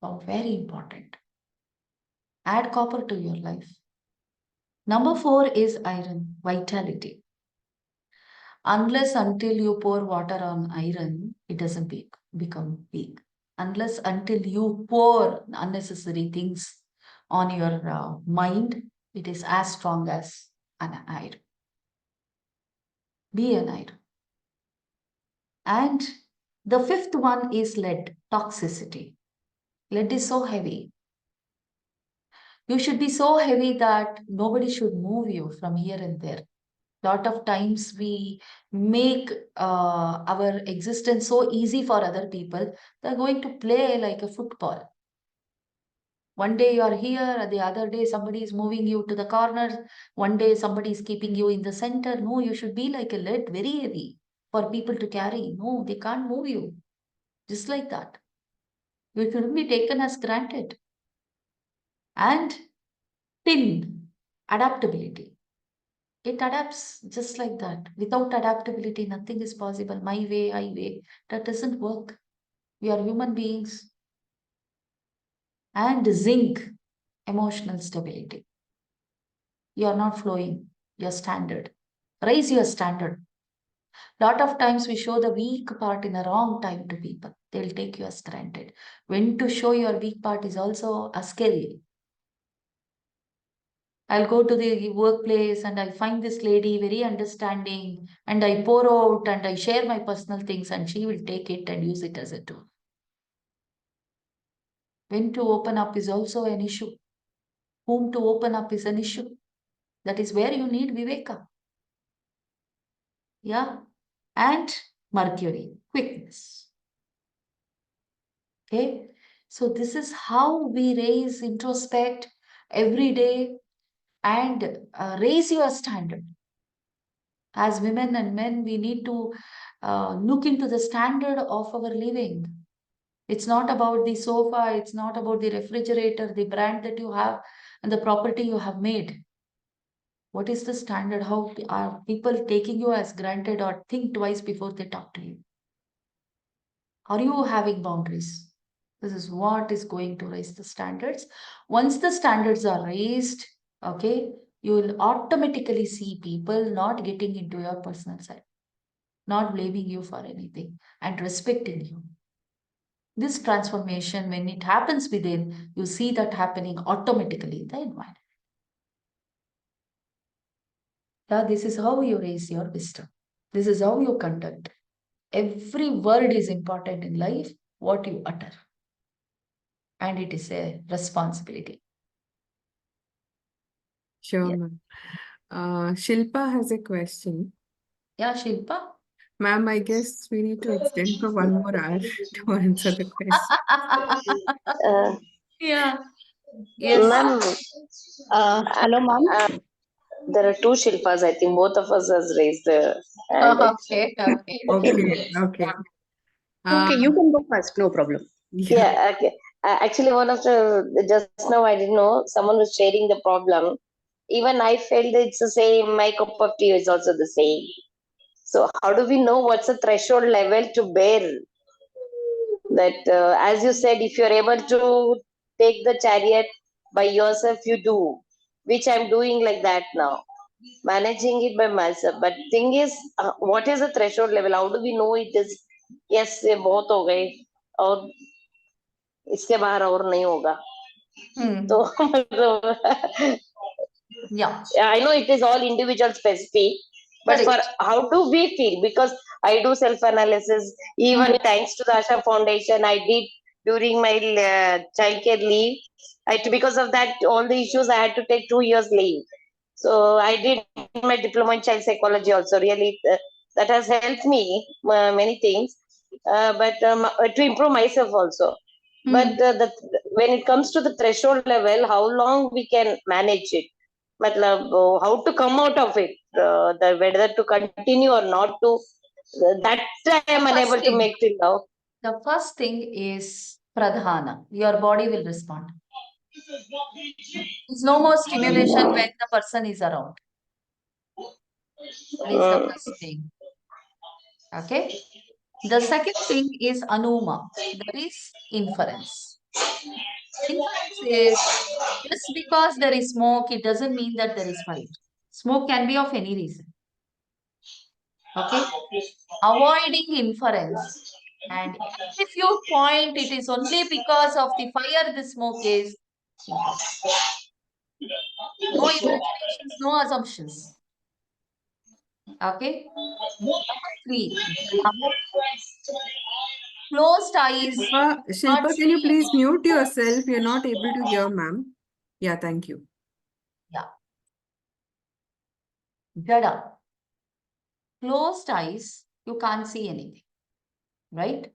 are very important. Add copper to your life. Number 4 is iron, vitality. Unless until you pour water on iron, it doesn't become weak. Unless until you pour unnecessary things on your mind, it is as strong as an iron. Be an iron. And the fifth one is lead, toxicity. Lead is so heavy. You should be so heavy that nobody should move you from here and there. Lot of times we make our existence so easy for other people. They're going to play like a football. One day you are here, the other day somebody is moving you to the corner. One day somebody is keeping you in the center. No, you should be like a lead, very heavy for people to carry. No, they can't move you. Just like that. You shouldn't be taken as granted. And tin, adaptability. It adapts just like that. Without adaptability, nothing is possible. My way, highway. That doesn't work. We are human beings. And zinc, emotional stability. You are not flowing. Your standard. Raise your standard. Lot of times we show the weak part in a wrong time to people. They'll take you as granted. When to show your weak part is also a skill. I'll go to the workplace and I find this lady very understanding and I pour out and I share my personal things and she will take it and use it as a tool. When to open up is also an issue. Whom to open up is an issue. That is where you need Viveka. Yeah. And Mercury, quickness. Okay. So this is how we raise, introspect every day and raise your standard. As women and men, we need to look into the standard of our living. It's not about the sofa, it's not about the refrigerator, the brand that you have, and the property you have made. What is the standard? How are people taking you as granted or think twice before they talk to you? Are you having boundaries? This is what is going to raise the standards. Once the standards are raised, okay, you will automatically see people not getting into your personal side, not blaming you for anything, and respecting you. This transformation, when it happens within, you see that happening automatically in the environment. Yeah, this is how you raise your wisdom. This is how you conduct. Every word is important in life, what you utter. And it is a responsibility. Sure, Yeah, ma'am. Shilpa has a question. yeah, Shilpa. Ma'am, I guess we need to extend for 1 more hour to answer the question. Uh, Yeah, yes. Ma'am, Hello, ma'am. there are two Shilpas. I think both of us has raised the hand. Okay, okay. Okay, okay. Okay, you can go first, no problem. Yeah, Yeah, okay. Actually, one of the just now I didn't know someone was sharing the problem. Even I felt it's the same. My cup of tea is also the same. So how do we know what's the threshold level to bear? That as you said, if you're able to take the chariot by yourself, you do, which I'm doing like that now, managing it by myself. But thing is, what is the threshold level? How do we know it is yes ये बहुत हो गए और इसके बाहर और नहीं होगा Hmm. तो Yeah. I know it is all individual specific, But for Correct. how do we feel? Because I do self analysis. Even thanks to the Asha Foundation, I did during my childcare leave. Because of that, all the issues, I had to take 2 years leave. So I did my diploma in child psychology also. Really, that has helped me many things. But to improve myself also. But when it comes to the threshold level, how long we can manage it? Matlab, how to come out of it, whether to continue or not to, that I am unable to make till now. The first thing is pradhana. Your body will respond. There's no more stimulation when the person is around. That is the Mm. first thing. Okay. The second thing is anuma. That is inference. Inference is just because there is smoke, it doesn't mean that there is fire. Smoke can be of any reason. Okay. Avoiding inference. And if you point, it is only because of the fire the smoke is incorrect. No imaginations, no assumptions. Okay. Number three, closed eyes, not Shilpa, can you see please anything. mute yourself? You're not able to hear, ma'am. Yeah, thank you. Yeah. Jada. Closed eyes, you can't see anything, right?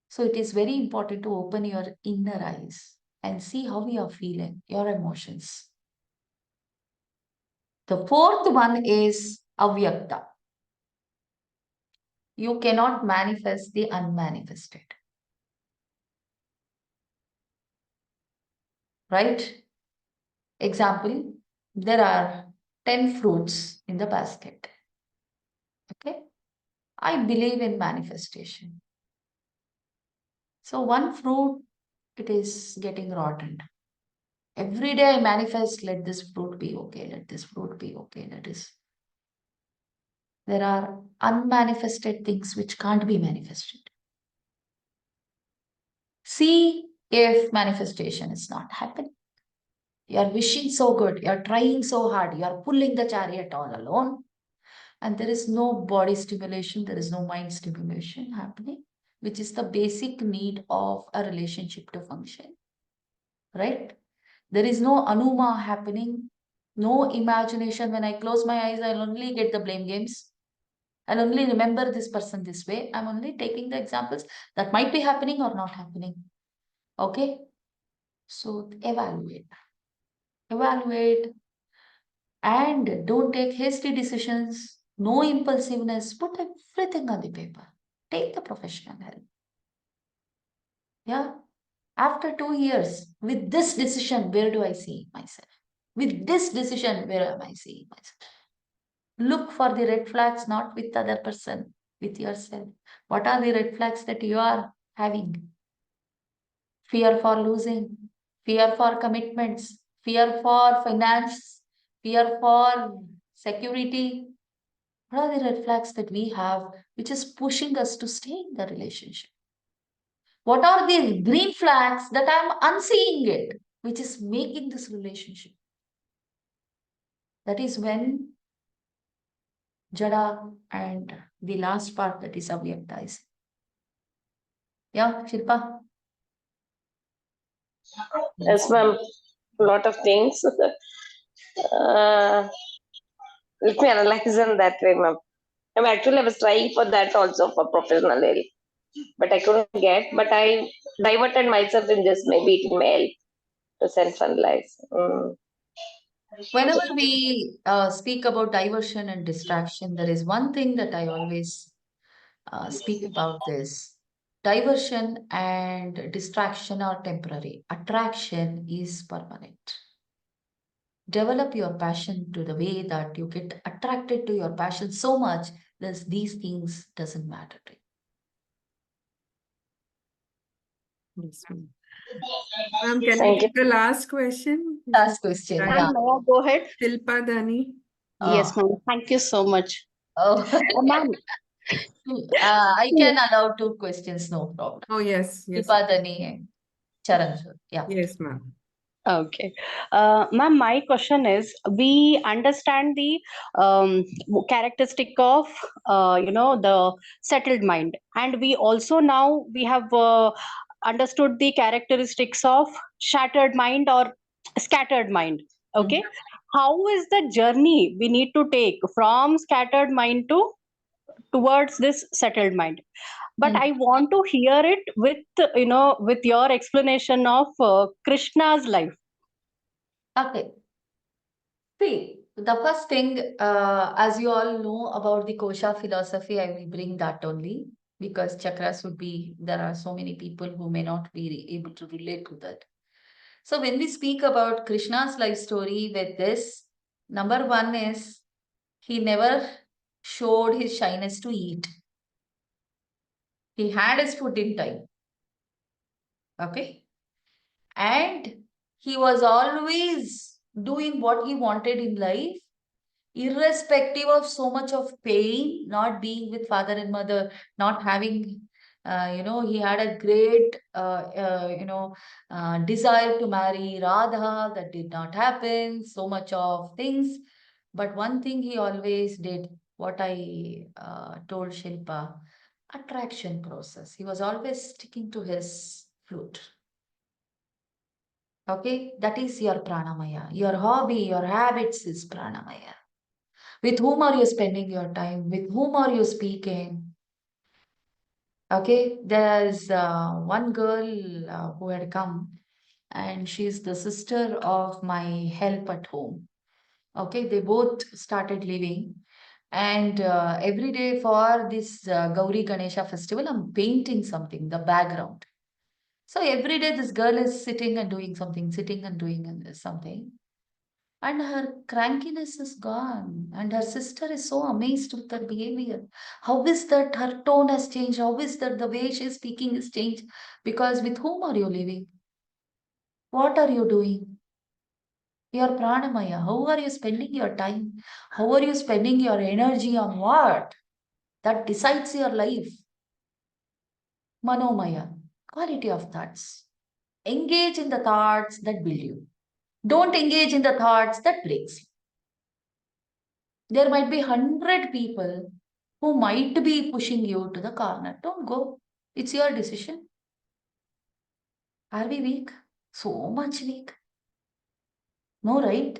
So it is very important to open your inner eyes and see how you are feeling, your emotions. The fourth one is avyakta. You cannot manifest the unmanifested. Right? Example, there are 10 fruits in the basket. Okay? I believe in manifestation. So one fruit, it is getting rotten. Every day I manifest, let this fruit be okay, let this fruit be okay, there are unmanifested things which can't be manifested. See if manifestation is not happening. You are wishing so good, you are trying so hard, you are pulling the chariot all alone, and there is no body stimulation, there is no mind stimulation happening, which is the basic need of a relationship to function. Right? There is no anuma happening, no imagination. When I close my eyes, I'll only get the blame games. I'll only remember this person this way. I'm only taking the examples that might be happening or not happening. Okay? So evaluate. Evaluate and don't take hasty decisions. No impulsiveness. Put everything on the paper. Take the professional help. Yeah? After 2 years, with this decision, where do I see myself? With this decision, where am I seeing myself? Look for the red flags, not with the other person, with yourself. What are the red flags that you are having? Fear for losing, fear for commitments, fear for finance, fear for security. What are the red flags that we have which is pushing us to stay in the relationship? What are the green flags that I'm unseeing it, which is making this relationship? That is when Jada and the last part, that is Avyakta, is. Yeah, Shilpa? Yes, ma'am. A lot of things. Let me analyze in that way, ma'am. I was trying for that also for professional help, but I couldn't get. But I diverted myself in this. Maybe it may help to self-analyze. Whenever we speak about diversion and distraction, there is one thing that I always speak about this. Diversion and distraction are temporary. Attraction is permanent. Develop your passion to the way that you get attracted to your passion so much that these things doesn't matter to you. Yes, ma'am. Can we Thank you. take the last question? Last question, Right. yeah. Ma'am, may I go ahead? Shilpa Dani. Yes, Oh, ma'am. Thank you so much. oh. Ma'am, I can allow 2 questions, no problem. Oh, yes, yes. Shilpa, Dani, and Charan, sir. Yeah. Yes, ma'am. Okay. Ma'am, my question is, we understand the characteristic of, the settled mind. And we also now, we have understood the characteristics of shattered mind or scattered mind. Mm. Okay. How is the journey we need to take from scattered mind to towards this settled mind? But Mm. I want to hear it with, with your explanation of Krishna's life. Okay. See, the first thing, as you all know about the Kosha philosophy, I will bring that only because chakras would be, there are so many people who may not be able to relate to that. So when we speak about Krishna's life story with this, number one is he never showed his shyness to eat. He had his food in time. Okay. And he was always doing what he wanted in life, irrespective of so much of pain, not being with father and mother, not having, he had a great, desire to marry Radha. That did not happen. So much of things. But one thing he always did, what I told Shilpa, attraction process. He was always sticking to his flute. Okay, that is your pranamaya. Your hobby, your habits is pranamaya. With whom are you spending your time? With whom are you speaking? Okay, there's one girl who had come, and she's the sister of my help at home. Okay, they both started living. And every day for this Gauri Ganesha festival, I'm painting something, the background. So every day this girl is sitting and doing something, sitting and doing something. And her crankiness is gone. And her sister is so amazed with her behavior. How is that her tone has changed? How is that the way she's speaking is changed? Because with whom are you living? What are you doing? Your pranamaya. How are you spending your time? How are you spending your energy on what? That decides your life. Manomaya. Quality of thoughts. Engage in the thoughts that build you. Don't engage in the thoughts that breaks you. There might be 100 people who might be pushing you to the corner. Don't go. It's your decision. Are we weak? So much weak. No, right?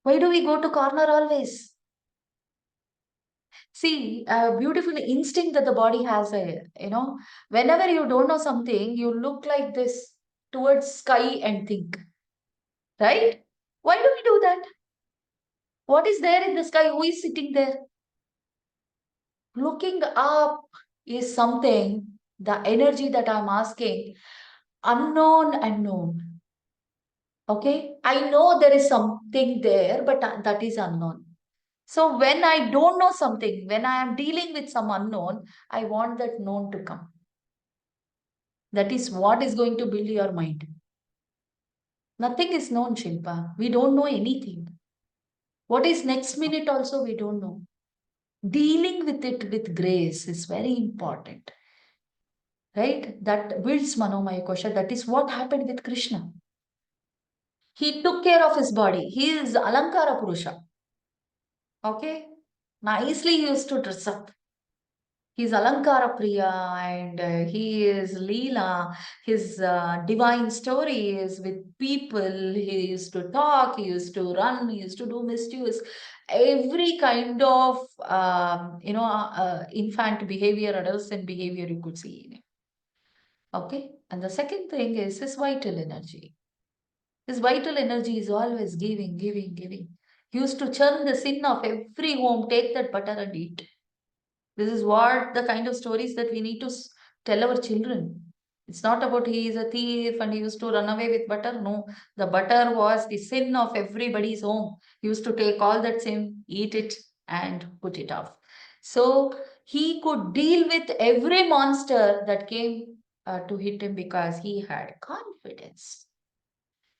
Why do we go to corner always? See, a beautiful instinct that the body has, whenever you don't know something, you look like this towards sky and think, right? Why do we do that? What is there in the sky? Who is sitting there? Looking up is something, the energy that I'm asking, unknown and known. Okay, I know there is something there, but that is unknown. So when I don't know something, when I am dealing with some unknown, I want that known to come. That is what is going to build your mind. Nothing is known, Shilpa. We don't know anything. What is next minute also we don't know. Dealing with it with grace is very important. Right? That builds Manomaya Kosha. That is what happened with Krishna. He took care of his body. He is Alankara Purusha. Okay? Nicely he used to dress up. He's Alankara Priya and he is Leela. His divine story is with people. He used to talk, he used to run, he used to do mischievous. Every kind of, infant behavior, adolescent behavior you could see in him. Okay? And the second thing is his vital energy. His vital energy is always giving, giving, giving. He used to churn the sin of every home, take that butter and eat. This is what the kind of stories that we need to tell our children. It's not about he is a thief and he used to run away with butter. No, the butter was the sin of everybody's home. He used to take all that sin, eat it, and put it off. So he could deal with every monster that came to hit him because he had confidence.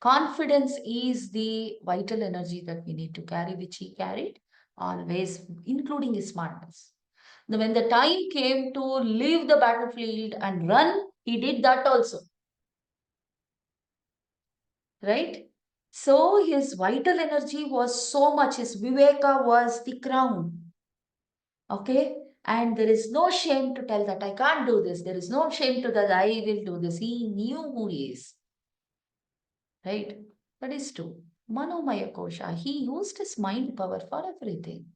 Confidence is the vital energy that we need to carry, which he carried always, including his smartness. When the time came to leave the battlefield and run, he did that also. right? So his vital energy was so much, his Viveka was the crown. Okay? And there is no shame to tell that I can't do this. There is no shame to that I will do this. He knew who he is. Right? That is true. Manomaya Kosha, he used his mind power for everything.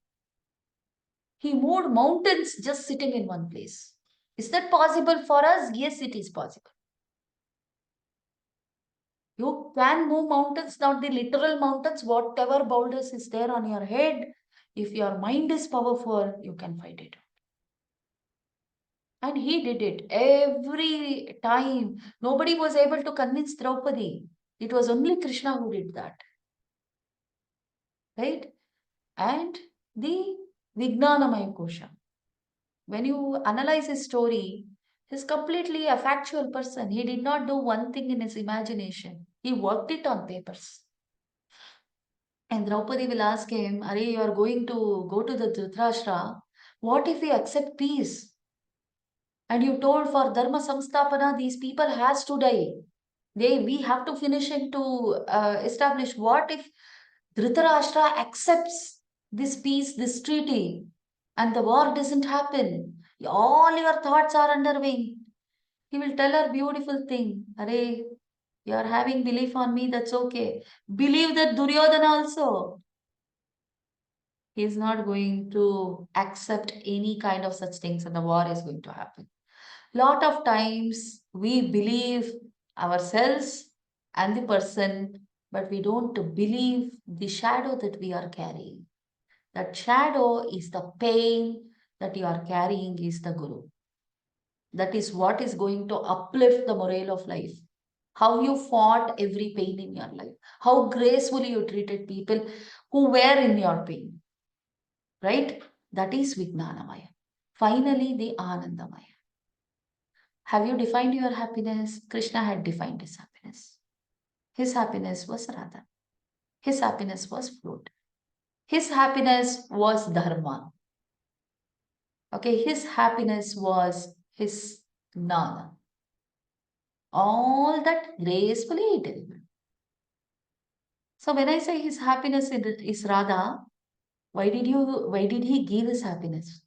He moved mountains just sitting in one place. Is that possible for us? Yes, it is possible. You can move mountains, not the literal mountains, whatever boulders is there on your head. If your mind is powerful, you can fight it. And he did it every time. Nobody was able to convince Draupadi. It was only Krishna who did that. Right? And the Vijnanamaya Kosha. When you analyze his story, he's completely a factual person. He did not do one thing in his imagination. He worked it on papers. And Draupadi will ask him, Are you are going to go to the Dhritarashtra? What if we accept peace? And you told for Dharma Samstapana, these people has to die. We have to finish it to establish. What if Dhritarashtra accepts this peace, this treaty, and the war doesn't happen? All your thoughts are underway. He will tell her beautiful thing. Are you are having belief on me, that's okay. Believe that Duryodhana also. He is not going to accept any kind of such things and the war is going to happen. Lot of times we believe ourselves and the person, but we don't believe the shadow that we are carrying. That shadow is the pain that you are carrying is the Guru. That is what is going to uplift the morale of life. How you fought every pain in your life. How gracefully you treated people who were in your pain. Right? That is Vijnanamaya. Finally, the Anandamaya. Have you defined your happiness? Krishna had defined his happiness. His happiness was Radha. His happiness was fruit. His happiness was dharma. Okay, his happiness was his gnana. All that gracefully he delivered. So when I say his happiness is Radha, why did he give his happiness?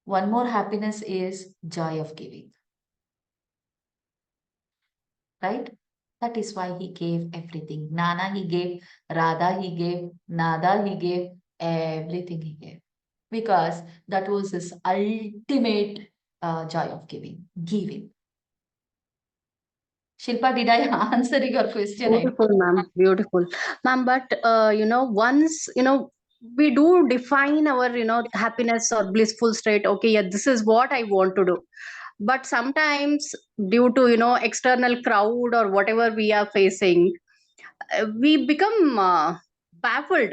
One more happiness is joy of giving. Right? That is why he gave everything. Nana he gave, Radha he gave, Nada he gave, everything he gave. Because that was his ultimate joy of giving. Shilpa, did I answer your question? Beautiful, ma'am. Beautiful, ma'am. But once we do define our happiness or blissful state. Okay, yeah, this is what I want to do. But sometimes, due to external crowd or whatever we are facing, we become baffled.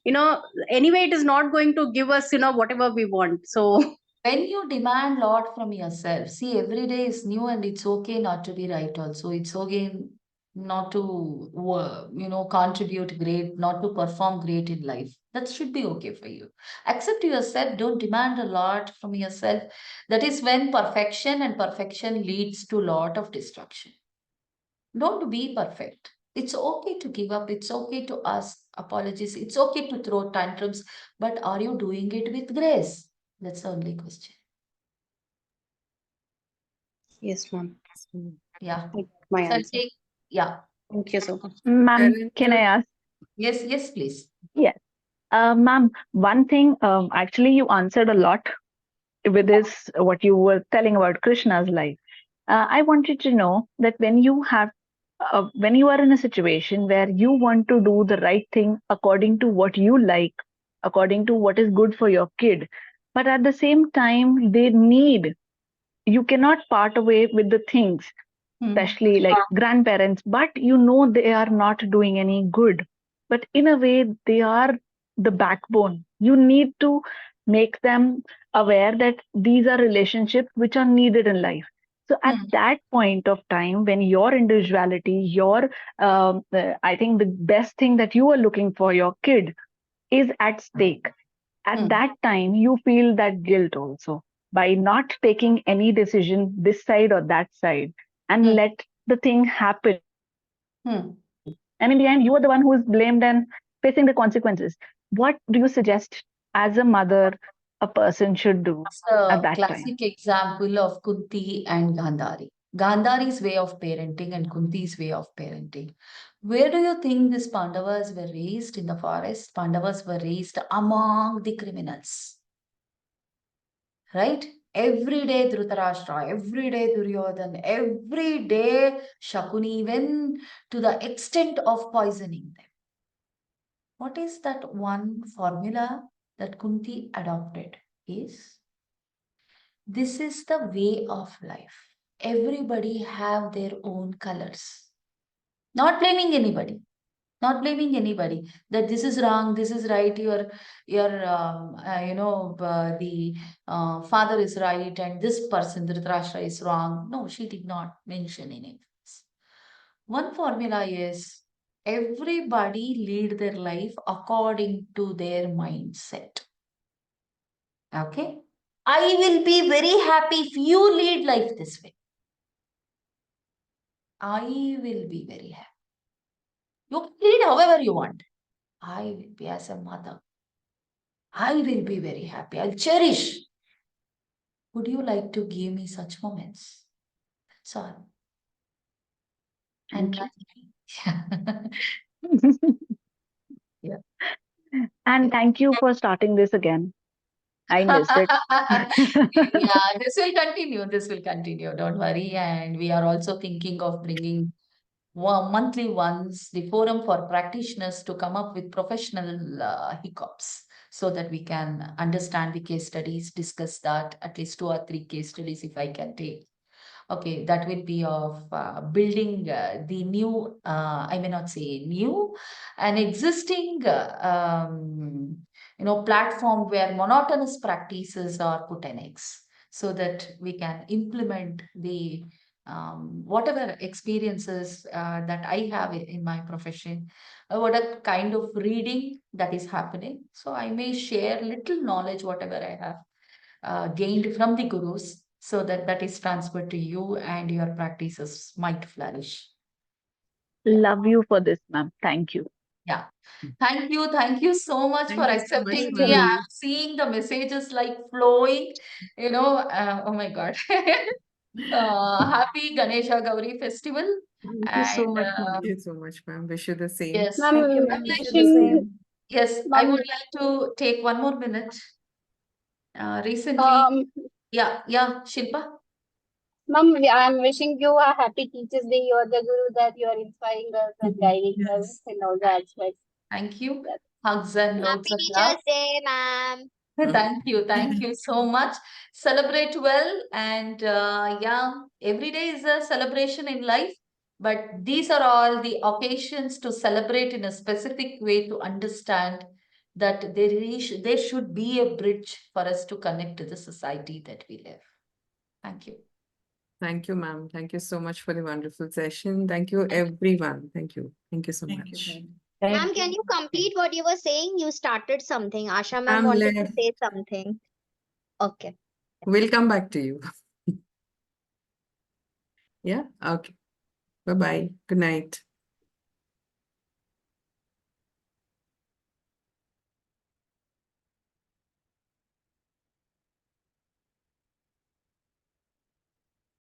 Anyway, it is not going to give us whatever we want. So When you demand a lot from yourself, see, every day is new and it's okay not to be right also. It's okay not to, contribute great, not to perform great in life. That should be okay for you. Accept yourself, don't demand a lot from yourself. That is when perfection leads to a lot of destruction. Don't be perfect. It's okay to give up. It's okay to ask apologies. It's okay to throw tantrums. But are you doing it with grace? That's the only question. yes, ma'am. Yeah. I got my So I'll answer. take, yeah. Thank you so much. Ma'am, can I ask? Yes, please. Yes. Ma'am, one thing, actually, you answered a lot with this, what you were telling about Krishna's life. I wanted to know that when you are in a situation where you want to do the right thing according to what you like, according to what is good for your kid, but at the same time, you cannot part away with the things, especially like grandparents, but they are not doing any good. But in a way, they are the backbone. You need to make them aware that these are relationships which are needed in life. So at that point of time, when your individuality, I think the best thing that you are looking for your kid is at stake, at that time you feel that guilt also by not taking any decision this side or that side and let the thing happen. And in the end, you are the one who is blamed and facing the consequences. What do you suggest as a mother a person should do It's at a that time? classic example of Kunti and Gandhari. Gandhari's way of parenting and Kunti's way of parenting. Where do you think these Pandavas were raised in the forest? Pandavas were raised among the criminals. Right? Every day Dhritarashtra, every day Duryodhan, every day Shakuni, even to the extent of poisoning them. What is that one formula that Kunti adopted? Is this is the way of life. Everybody have their own colors. Not blaming anybody. Not blaming anybody that this is wrong, this is right. The father is right, and this person, Dhritarashtra, is wrong. No, she did not mention any of this. One formula is everybody lead their life according to their mindset. Okay. I will be very happy if you lead life this way. I will be very happy. You can lead however you want. I will be as a mother. I will be very happy. I'll cherish. Would you like to give me such moments? That's all. And yeah. And thank you for starting this again. I missed it. Yeah, this will continue. This will continue. Don't worry. And we are also thinking of bringing monthly once the forum for practitioners to come up with professional hiccups so that we can understand the case studies, discuss that, at least 2 or 3 case studies if I can take. Okay, that will be of building the new, I may not say new, an existing, platform where monotonous practices are put in X so that we can implement the whatever experiences that I have in my profession, what a kind of reading that is happening. So I may share little knowledge, whatever I have gained from the gurus, so that that is transferred to you and your practices might flourish. Love you for this, ma'am. Thank you. Yeah. Thank you. Thank you so much for Thank you so much, accepting Thank you, me. I'm ma'am. ma'am. seeing the messages like flowing, oh my God. Happy Ganesha Gauri festival. Thank you so And much, Thank ma'am. you so much, ma'am. Wish you the same. yes, Ma'am, Thank you, I ma'am. would Wish like you the to, wishing, same. yes, I would ma'am, like to take one more minute. Recently, um, yeah, Shilpa. ma'am, I'm wishing you a happy Teachers' Day. You are the guru that you are inspiring us and guiding us Yes. in all the aspects. Thank you. Yes. Hugs and loads Happy of love. Teacher's Day, ma'am. Thank you. Thank you so much. Celebrate well. And yeah, every day is a celebration in life. But these are all the occasions to celebrate in a specific way to understand that there should be a bridge for us to connect to the society that we live. Thank you. Thank you, ma'am. Thank you so much for the wonderful session. Thank you, everyone. Thank you. Thank you so Thank you, much. ma'am. Ma'am, Thank can you. you complete what you were saying? You started something. Asha ma'am I'm wanted to left. say something. Okay. We'll come back to you. Yeah. Okay. Bye-bye. Good night.